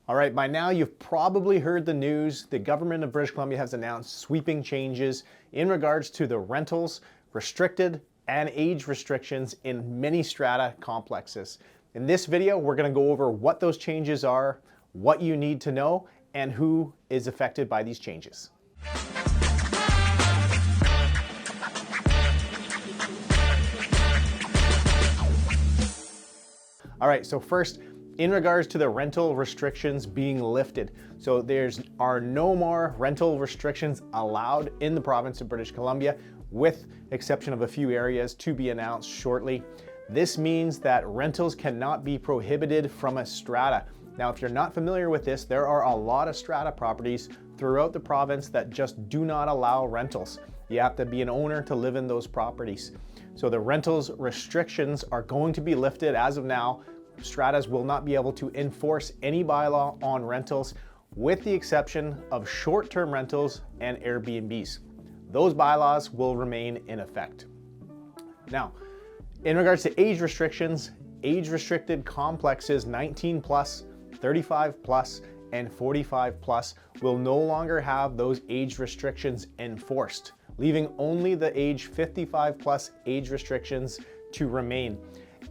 All right, by now you've probably heard the news. The government of British Columbia has announced sweeping changes in regards to the rentals, restricted, and age restrictions in many strata complexes. In this video, we're going to go over what those changes are, what you need to know, and who is affected by these changes. All right, so first, in regards to the rental restrictions being lifted. So there are no more rental restrictions allowed in the province of British Columbia, with exception of a few areas to be announced shortly. This means that rentals cannot be prohibited from a strata. Now, if you're not familiar with this, there are a lot of strata properties throughout the province that just do not allow rentals. You have to be an owner to live in those properties. So the rentals restrictions are going to be lifted as of now. Stratas will not be able to enforce any bylaw on rentals, with the exception of short-term rentals and Airbnbs. Those bylaws will remain in effect. Now, in regards to age restrictions, age-restricted complexes 19 plus, 35 plus, and 45 plus will no longer have those age restrictions enforced, leaving only the age 55 plus age restrictions to remain.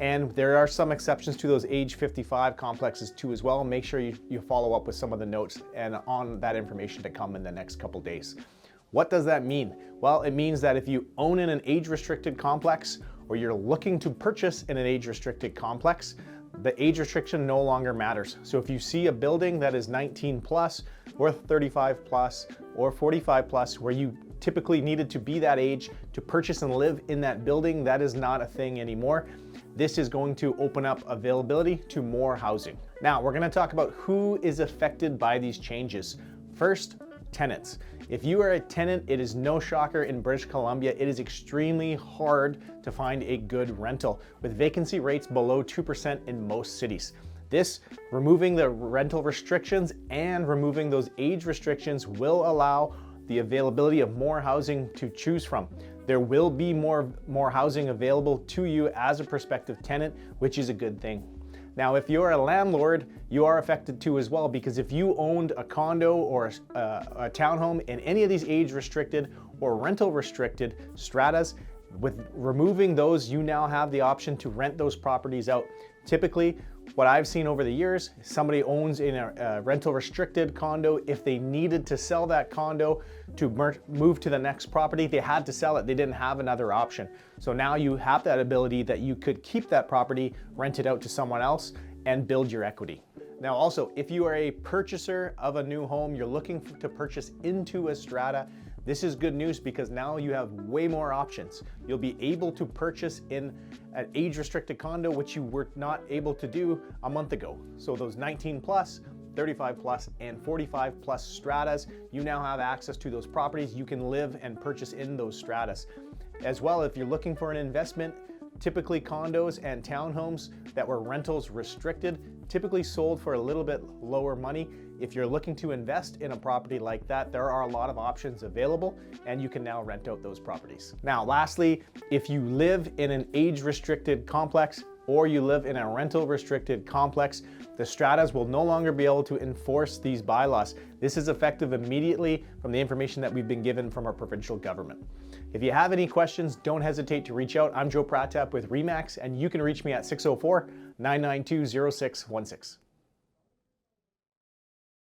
And there are some exceptions to those age 55 complexes too as well. Make sure you follow up with some of the notes and on that information to come in the next couple days. What does that mean? Well, it means that if you own in an age-restricted complex, or you're looking to purchase in an age-restricted complex, the age restriction no longer matters. So if you see a building that is 19 plus, or 35 plus, or 45 plus, where you typically needed to be that age to purchase and live in that building, that is not a thing anymore. This is going to open up availability to more housing. Now, we're going to talk about who is affected by these changes. First, tenants. If you are a tenant, it is no shocker in British Columbia, it is extremely hard to find a good rental, with vacancy rates below 2% in most cities. This, removing the rental restrictions and removing those age restrictions, will allow the availability of more housing to choose from. There will be more housing available to you as a prospective tenant, which is a good thing. Now, if you're a landlord, you are affected too as well, because if you owned a condo or a townhome in any of these age restricted or rental restricted stratas, with removing those, you now have the option to rent those properties out. Typically, what I've seen over the years, somebody owns in a rental restricted condo. If they needed to sell that condo to move to the next property, they had to sell it. They didn't have another option. So now you have that ability that you could keep that property, rent it out to someone else, and build your equity. Now also, if you are a purchaser of a new home, you're looking to purchase into a strata, this is good news because now you have way more options. You'll be able to purchase in an age-restricted condo, which you were not able to do a month ago. So those 19 plus, 35 plus, and 45 plus stratas, you now have access to those properties. You can live and purchase in those stratas. As well, if you're looking for an investment, typically condos and townhomes that were rentals restricted typically sold for a little bit lower money. If you're looking to invest in a property like that, there are a lot of options available, and you can now rent out those properties. Now, lastly, if you live in an age-restricted complex or you live in a rental restricted complex, the stratas will no longer be able to enforce these bylaws. This is effective immediately from the information that we've been given from our provincial government. If you have any questions, don't hesitate to reach out. I'm Joe Pratap with Remax, and you can reach me at 604-992-0616.